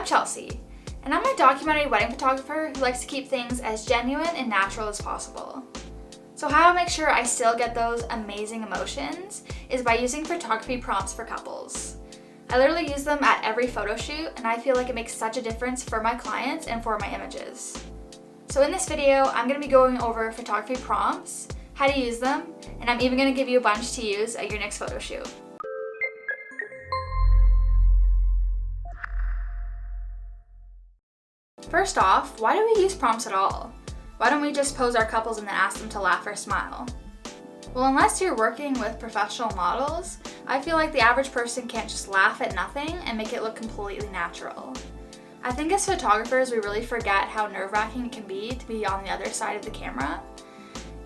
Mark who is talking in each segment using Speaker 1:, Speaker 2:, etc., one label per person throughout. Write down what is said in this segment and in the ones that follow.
Speaker 1: I'm Chelsea, and I'm a documentary wedding photographer who likes to keep things as genuine and natural as possible. So how to make sure I still get those amazing emotions is by using photography prompts for couples. I literally use them at every photo shoot, and I feel like it makes such a difference for my clients and for my images. So in this video, I'm going to be going over photography prompts, how to use them, and I'm even going to give you a bunch to use at your next photo shoot. First off, why do we use prompts at all? Why don't we just pose our couples and then ask them to laugh or smile? Well, unless you're working with professional models, I feel like the average person can't just laugh at nothing and make it look completely natural. I think as photographers, we really forget how nerve-wracking it can be on the other side of the camera.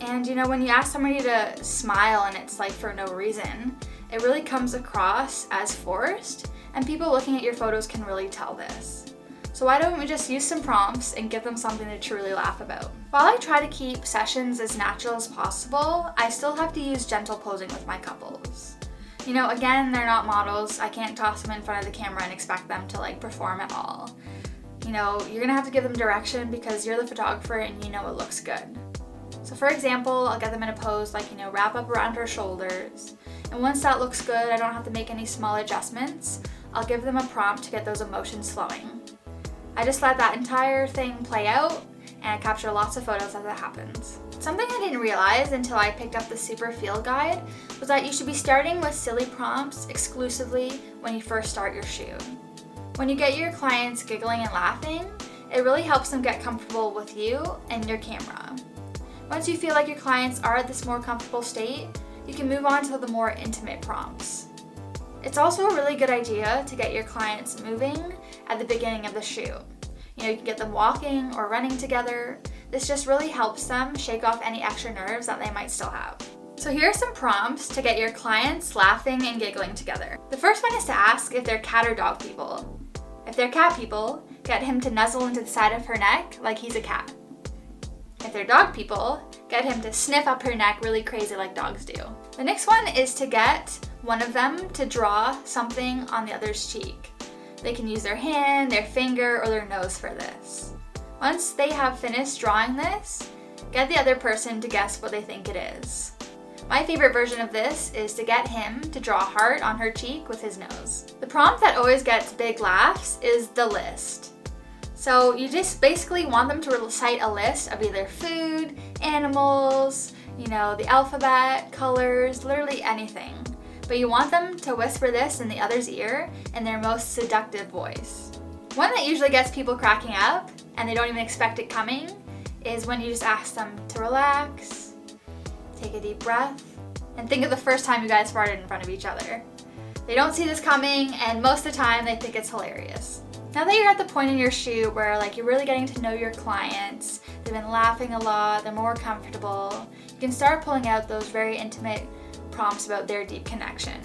Speaker 1: And when you ask somebody to smile and it's like for no reason, it really comes across as forced, and people looking at your photos can really tell this. So why don't we just use some prompts and give them something to truly laugh about? While I try to keep sessions as natural as possible, I still have to use gentle posing with my couples. Again, they're not models. I can't toss them in front of the camera and expect them to perform at all. You're gonna have to give them direction because you're the photographer and you know it looks good. So for example, I'll get them in a pose wrap up around her shoulders. And once that looks good, I don't have to make any small adjustments. I'll give them a prompt to get those emotions flowing. I just let that entire thing play out, and I capture lots of photos as it happens. Something I didn't realize until I picked up the Super Field Guide was that you should be starting with silly prompts exclusively when you first start your shoot. When you get your clients giggling and laughing, it really helps them get comfortable with you and your camera. Once you feel like your clients are at this more comfortable state, you can move on to the more intimate prompts. It's also a really good idea to get your clients moving at the beginning of the shoot. You can get them walking or running together. This just really helps them shake off any extra nerves that they might still have. So here are some prompts to get your clients laughing and giggling together. The first one is to ask if they're cat or dog people. If they're cat people, get him to nuzzle into the side of her neck like he's a cat. If they're dog people, get him to sniff up her neck really crazy like dogs do. The next one is to get one of them to draw something on the other's cheek. They can use their hand, their finger, or their nose for this. Once they have finished drawing this, get the other person to guess what they think it is. My favorite version of this is to get him to draw a heart on her cheek with his nose. The prompt that always gets big laughs is the list. So you just basically want them to recite a list of either food, animals, the alphabet, colors, literally anything. But you want them to whisper this in the other's ear in their most seductive voice. One that usually gets people cracking up, and they don't even expect it coming, is when you just ask them to relax, take a deep breath, and think of the first time you guys farted in front of each other. They don't see this coming, and most of the time they think it's hilarious. Now that you're at the point in your shoot where you're really getting to know your clients, they've been laughing a lot, they're more comfortable, you can start pulling out those very intimate prompts about their deep connection.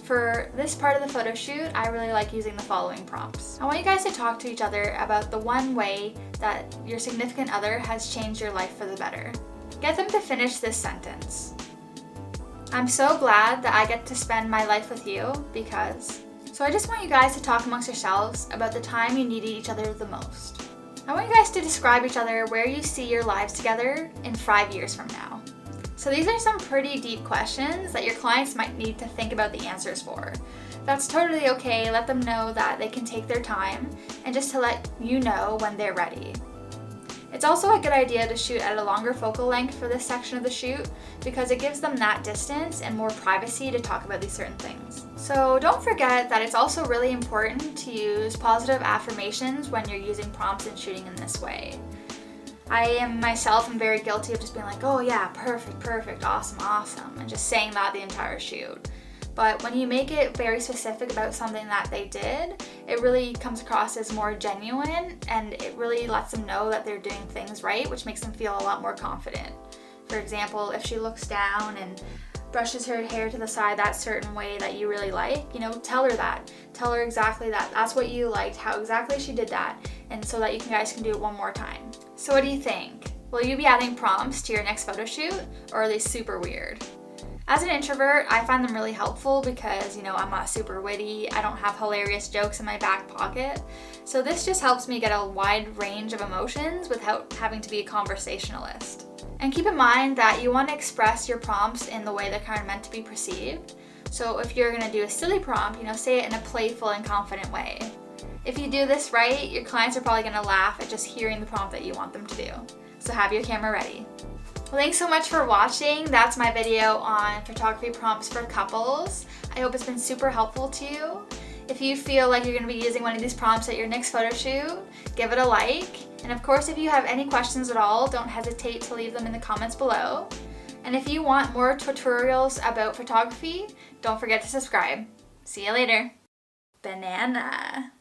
Speaker 1: For this part of the photo shoot, I really like using the following prompts. I want you guys to talk to each other about the one way that your significant other has changed your life for the better. Get them to finish this sentence. I'm so glad that I get to spend my life with you because... So I just want you guys to talk amongst yourselves about the time you needed each other the most. I want you guys to describe each other where you see your lives together in 5 years from now. So these are some pretty deep questions that your clients might need to think about the answers for. That's totally okay. Let them know that they can take their time and just to let you know when they're ready. It's also a good idea to shoot at a longer focal length for this section of the shoot because it gives them that distance and more privacy to talk about these certain things. So don't forget that it's also really important to use positive affirmations when you're using prompts and shooting in this way. I am myself very guilty of just being like, oh yeah, perfect, awesome, and just saying that the entire shoot. But when you make it very specific about something that they did, it really comes across as more genuine, and it really lets them know that they're doing things right, which makes them feel a lot more confident. For example, if she looks down and brushes her hair to the side that certain way that you really like, tell her that. Tell her exactly that. That's what you liked, how exactly she did that, and so that you guys can do it one more time. So what do you think? Will you be adding prompts to your next photo shoot, or are they super weird? As an introvert, I find them really helpful because, I'm not super witty, I don't have hilarious jokes in my back pocket. So this just helps me get a wide range of emotions without having to be a conversationalist. And keep in mind that you want to express your prompts in the way they're kind of meant to be perceived. So if you're going to do a silly prompt, say it in a playful and confident way. If you do this right, your clients are probably going to laugh at just hearing the prompt that you want them to do. So have your camera ready. Well, thanks so much for watching. That's my video on photography prompts for couples. I hope it's been super helpful to you. If you feel like you're going to be using one of these prompts at your next photo shoot, give it a like. And of course, if you have any questions at all, don't hesitate to leave them in the comments below. And if you want more tutorials about photography, don't forget to subscribe. See you later. Banana.